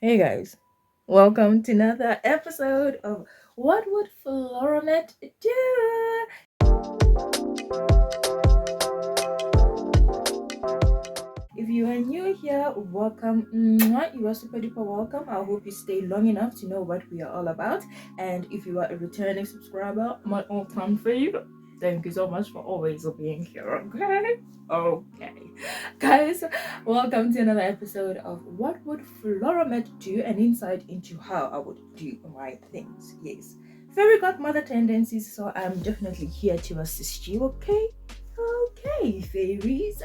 Hey guys, welcome to another episode of What Would FlorahMat Do? If you are new here, welcome. Mwah. You are super duper welcome. I hope you stay long enough to know what we are all about. And if you are a returning subscriber, my all-time favorite, thank you so much for always being here. Okay, guys, welcome to another episode of What Would FlorahMat Do? An insight into how I would do my things. Yes, fairy godmother tendencies. So I'm definitely here to assist you. Okay, fairies.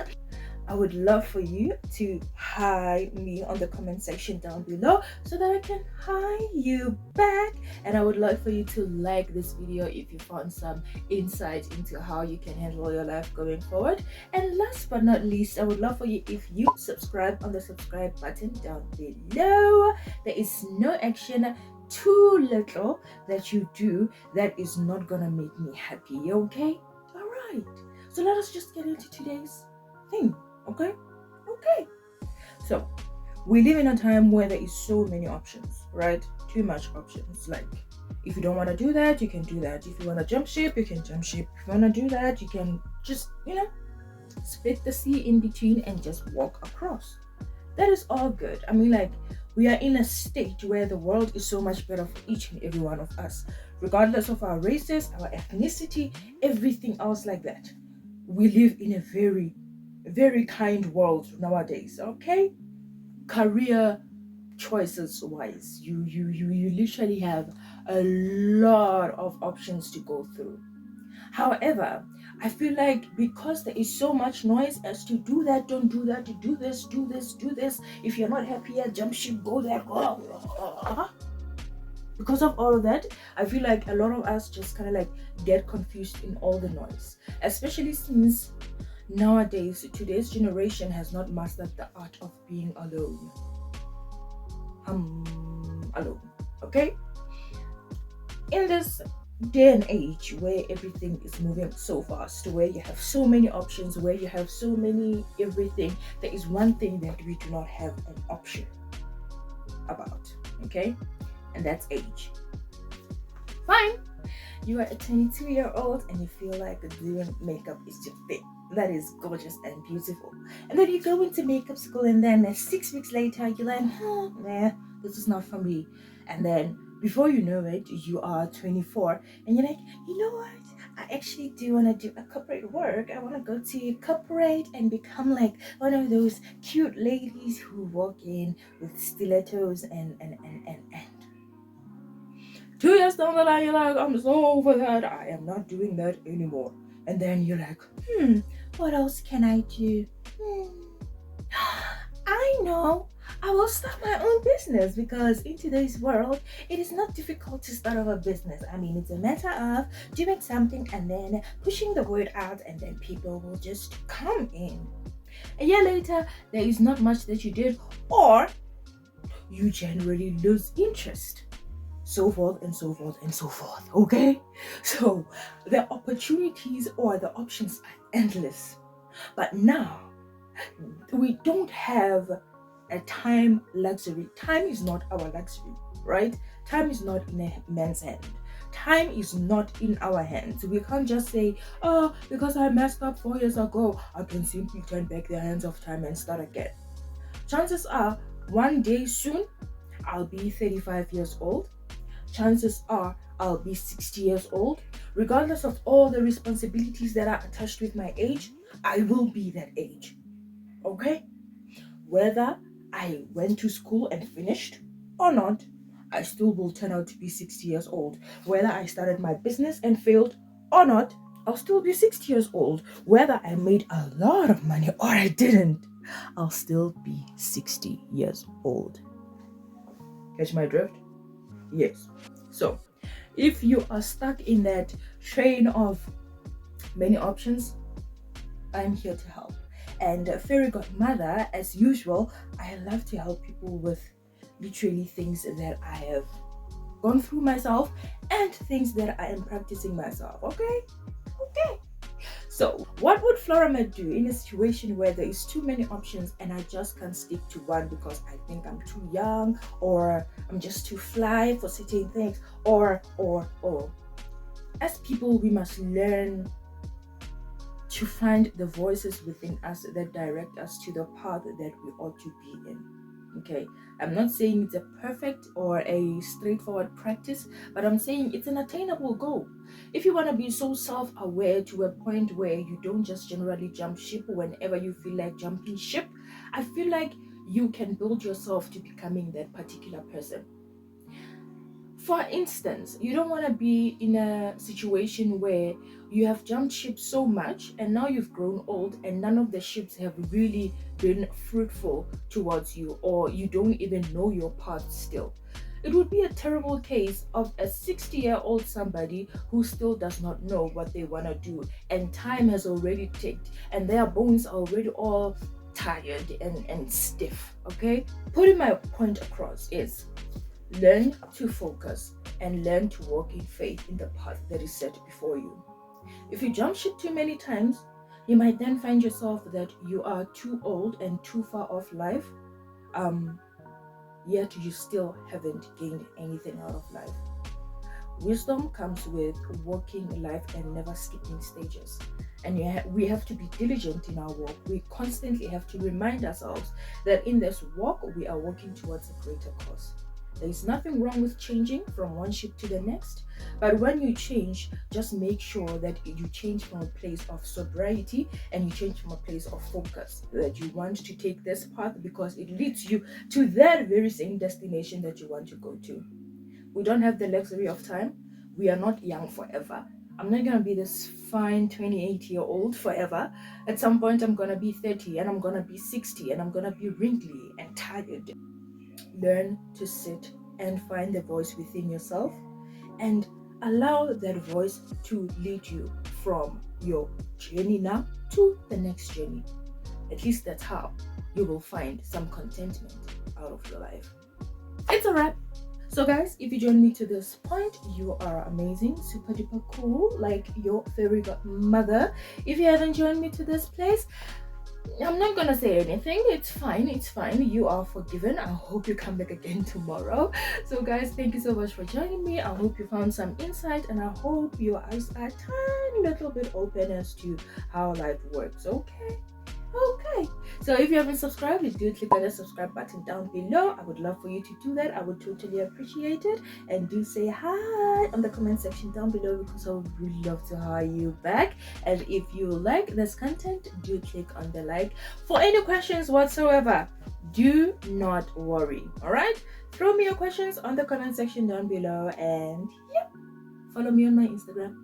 I would love for you to hi me on the comment section down below so that I can hi you back. And I would love for you to like this video if you found some insight into how you can handle your life going forward. And last but not least, I would love for you if you subscribe on the subscribe button down below. There is no action too little that you do that is not gonna make me happy. Okay, all right, so let us just get into today's thing. Okay, so we live in a time where there is so many options, right? Too much options. Like, if you don't want to do that, you can do that. If you want to jump ship, you can jump ship. If you want to do that, you can just split the sea in between and just walk across. That is all good. I mean, like, we are in a state where the world is so much better for each and every one of us, regardless of our races, our ethnicity, everything else like that. We live in a very kind world nowadays. Okay, career choices wise, you literally have a lot of options to go through. However, I feel like because there is so much noise as to do that, don't do that, to do this, do this, do this, if you're not happy here, jump ship, go there, go. Because of all of that, I feel like a lot of us just kind of like get confused in all the noise, especially since nowadays, today's generation has not mastered the art of being alone. Alone. Okay? In this day and age where everything is moving so fast, where you have so many options, where you have so many everything, there is one thing that we do not have an option about. Okay? And that's age. Fine. You are a 22-year-old and you feel like doing makeup is your thing. That is gorgeous and beautiful. And then you go into makeup school and then 6 weeks later you're like, nah, this is not for me. And then before you know it, you are 24 and you're like, you know what? I actually do want to do a corporate work. I want to go to corporate and become like one of those cute ladies who walk in with stilettos and 2 years down the line, you're like, I'm so over that. I am not doing that anymore. And then you're like, what else can I do? I know. I will start my own business because in today's world, it is not difficult to start a business. I mean, it's a matter of doing something and then pushing the word out, and then people will just come in. A year later, there is not much that you did, or you generally lose interest. So forth and so forth and so forth. Okay, so the opportunities or the options are endless, but now we don't have a time luxury. Time is not our luxury, right? Time is not in a man's hand. Time is not in our hands. We can't just say, oh, because I messed up 4 years ago, I can simply turn back the hands of time and start again. Chances are one day soon I'll be 35 years old. Chances are I'll be 60 years old. Regardless of all the responsibilities that are attached with my age, I will be that age. Okay? Whether I went to school and finished or not, I still will turn out to be 60 years old. Whether I started my business and failed or not, I'll still be 60 years old. Whether I made a lot of money or I didn't, I'll still be 60 years old. Catch my drift? Yes. So, if you are stuck in that train of many options, I'm here to help. And Fairy Godmother, as usual, I love to help people with literally things that I have gone through myself and things that I am practicing myself. Okay? So what would FlorahMat do in a situation where there is too many options and I just can't stick to one because I think I'm too young, or I'm just too fly for certain things, or as people, we must learn to find the voices within us that direct us to the path that we ought to be in. Okay, I'm not saying it's a perfect or a straightforward practice, but I'm saying it's an attainable goal. If you want to be so self-aware to a point where you don't just generally jump ship whenever you feel like jumping ship, I feel like you can build yourself to becoming that particular person. For instance, you don't want to be in a situation where you have jumped ship so much and now you've grown old and none of the ships have really been fruitful towards you, or you don't even know your path still. It would be a terrible case of a 60-year-old somebody who still does not know what they want to do, and time has already ticked and their bones are already all tired and stiff. Okay, putting my point across is, learn to focus and learn to walk in faith in the path that is set before you. If you jump ship too many times, you might then find yourself that you are too old and too far off life, yet you still haven't gained anything out of life. Wisdom comes with walking life and never skipping stages. And we have to be diligent in our walk. We constantly have to remind ourselves that in this walk, we are walking towards a greater cause. There is nothing wrong with changing from one ship to the next, but when you change, just make sure that you change from a place of sobriety and you change from a place of focus, that you want to take this path because it leads you to that very same destination that you want to go to. We don't have the luxury of time. We are not young forever. I'm not going to be this fine 28-year-old forever. At some point, I'm going to be 30 and I'm going to be 60 and I'm going to be wrinkly and tired. Learn to sit and find the voice within yourself and allow that voice to lead you from your journey now to the next journey. At least that's how you will find some contentment out of your life. It's a wrap. So guys, if you joined me to this point, you are amazing, super duper cool, like your fairy godmother. If you haven't joined me to this place, I'm not gonna say anything. It's fine. You are forgiven. I hope you come back again tomorrow. So guys, thank you so much for joining me. I hope you found some insight and I hope your eyes are a tiny little bit open as to how life works. Okay, so if you haven't subscribed, do click on the subscribe button down below. I would love for you to do that. I would totally appreciate it. And do say hi on the comment section down below because I would really love to hear you back. And if you like this content, do click on the like. For any questions whatsoever, do not worry. All right, throw me your questions on the comment section down below, and yeah, follow me on my Instagram.